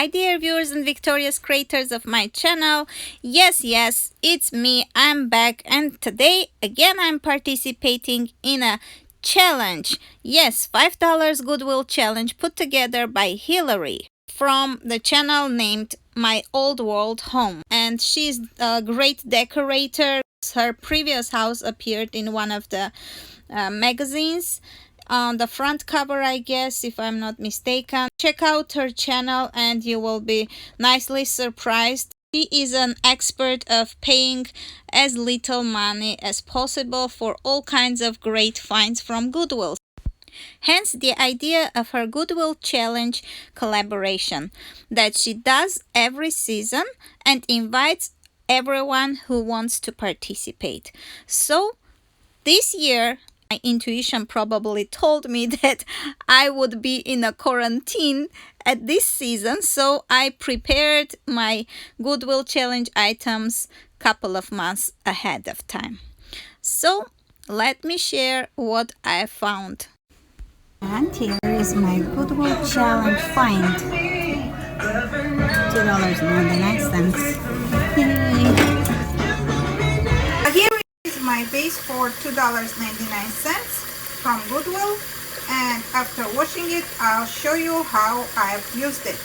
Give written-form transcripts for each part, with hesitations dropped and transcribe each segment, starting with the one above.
Hi dear viewers and victorious creators of my channel. Yes, it's me. I'm back, and today again I'm participating in a challenge. Yes, $5 Goodwill challenge put together by Hilary from the channel named My Old World Home, and she's a great decorator. Her previous house appeared in one of the magazines on the front cover, I guess, if I'm not mistaken. Check out her channel and you will be nicely surprised. She is an expert of paying as little money as possible for all kinds of great finds from Goodwill. Hence the idea of her Goodwill Challenge collaboration that she does every season and invites everyone who wants to participate. So this year, my intuition probably told me that I would be in a quarantine at this season, so I prepared my Goodwill Challenge items a couple of months ahead of time. So let me share what I found. And here is my Goodwill Challenge find. $2.99. Here is my base for $2.99 from Goodwill, and after washing it I'll show you how I've used it.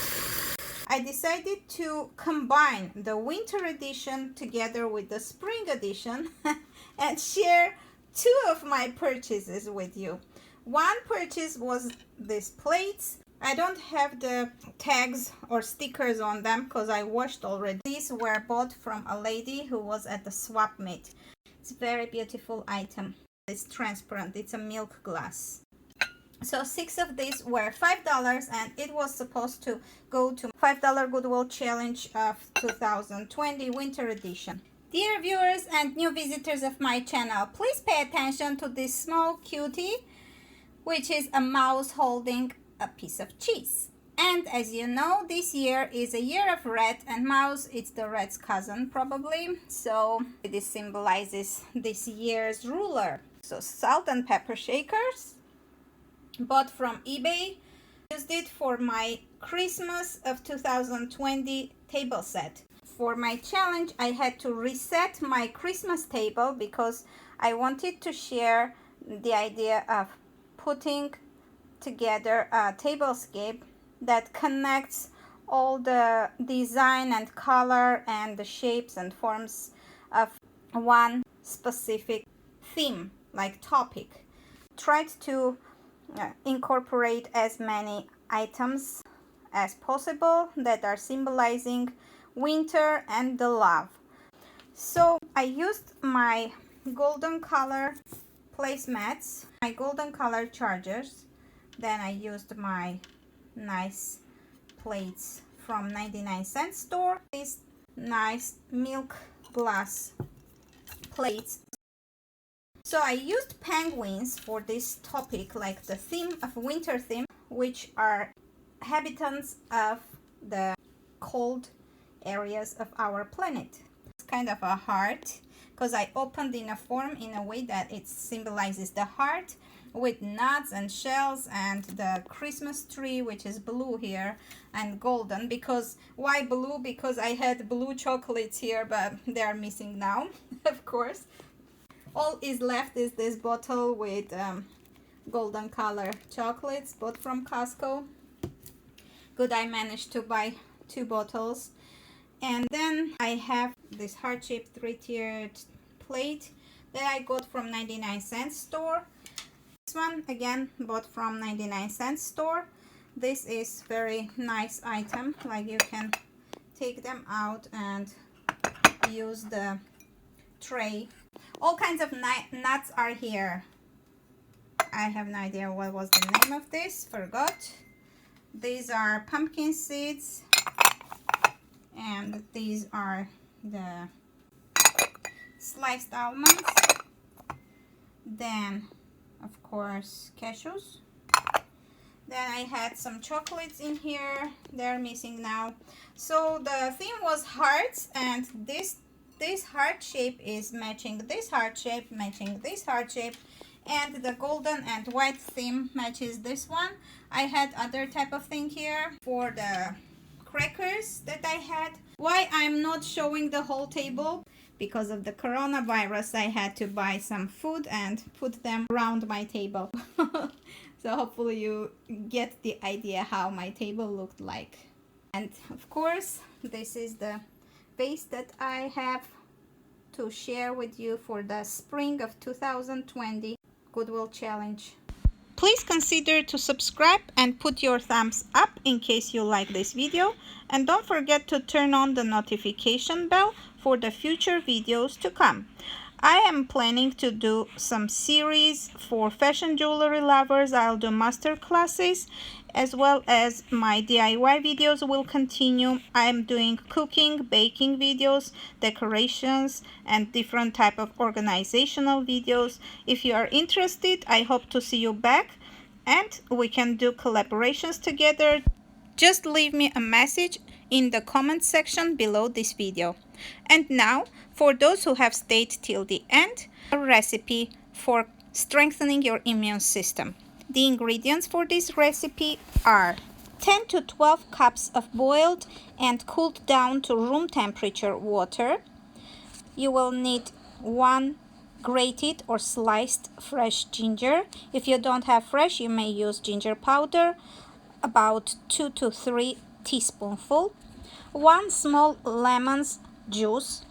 I decided to combine the winter edition together with the spring edition and share two of my purchases with you. One purchase was these plates. I don't have the tags or stickers on them because I washed already. These were bought from a lady who was at the swap meet. It's a very beautiful item. It's transparent. It's a milk glass. So 6 of these were $5, and it was supposed to go to $5 Goodwill Challenge of 2020 Winter Edition. Dear viewers and new visitors of my channel, please pay attention to this small cutie, which is a mouse holding a piece of cheese. And as you know, this year is a year of red, and mouse, it's the red's cousin probably. So this symbolizes this year's ruler. So salt and pepper shakers, bought from eBay. Used it for my Christmas of 2020 table set. For my challenge, I had to reset my Christmas table because I wanted to share the idea of putting together a tablescape that connects all the design and color and the shapes and forms of one specific theme, like topic. Tried to incorporate as many items as possible that are symbolizing winter and the love. So I used my golden color placemats, my golden color chargers. Then I used my nice plates from 99-cent store. These nice milk glass plates. So I used penguins for this topic, like the theme of winter theme, which are inhabitants of the cold areas of our planet. It's kind of a heart because I opened in a form in a way that it symbolizes the heart with nuts and shells, and the Christmas tree, which is blue here, and golden. Because why blue? Because I had blue chocolates here, but they are missing now. Of course, all is left is this bottle with golden color chocolates, bought from Costco. Good, I managed to buy 2 bottles. And then I have this heart-shaped 3-tiered plate that I got from 99-cent store. This one again bought from 99-cent store. This is very nice item, like you can take them out and use the tray. All kinds of nuts are here. I have no idea what was the name of this, forgot. These are pumpkin seeds, and these are the sliced almonds. Then of course cashews. Then I had some chocolates in here. They're missing now. So the theme was hearts, and this heart shape is matching this heart shape, matching this heart shape, and the golden and white theme matches this one. I had other type of thing here for the dinners that I had. Why I'm not showing the whole table? Because of the coronavirus, I had to buy some food and put them around my table. So hopefully you get the idea how my table looked like. And of course, this is the vase that I have to share with you for the spring of 2020 Goodwill challenge. Please consider to subscribe and put your thumbs up in case you like this video, and don't forget to turn on the notification bell for the future videos to come. I am planning to do some series for fashion jewelry lovers. I'll do master classes as well as my DIY videos will continue. I am doing cooking, baking videos, decorations, and different type of organizational videos. If you are interested, I hope to see you back and we can do collaborations together. Just leave me a message in the comment section below this video. And now, for those who have stayed till the end, a recipe for strengthening your immune system. The ingredients for this recipe are 10 to 12 cups of boiled and cooled down to room temperature water. You will need 1 grated or sliced fresh ginger. If you don't have fresh, you may use ginger powder, about 2 to 3 teaspoonfuls. 1 small lemon's juice,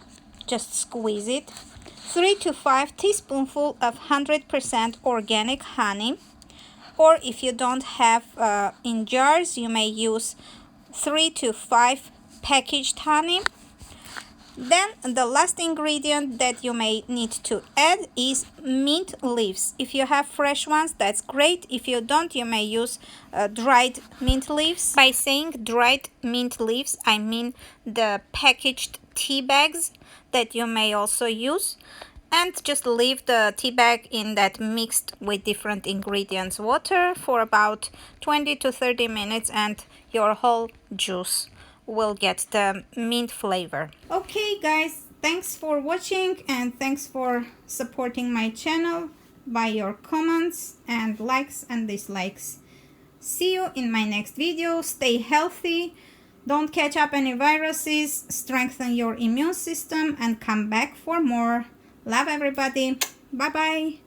just squeeze it. 3 to 5 teaspoonfuls of 100% organic honey, or if you don't have in jars, you may use 3 to 5 packaged honey. Then the last ingredient that you may need to add is mint leaves. If you have fresh ones, that's great. If you don't, you may use dried mint leaves. By saying dried mint leaves, I mean the packaged tea bags that you may also use. And just leave the tea bag in that mixed with different ingredients water for about 20 to 30 minutes and your whole juice will get the mint flavor. Okay guys, thanks for watching and thanks for supporting my channel by your comments and likes and dislikes. See you in my next video. Stay healthy, don't catch up any viruses, strengthen your immune system, and come back for more. Love everybody. Bye bye.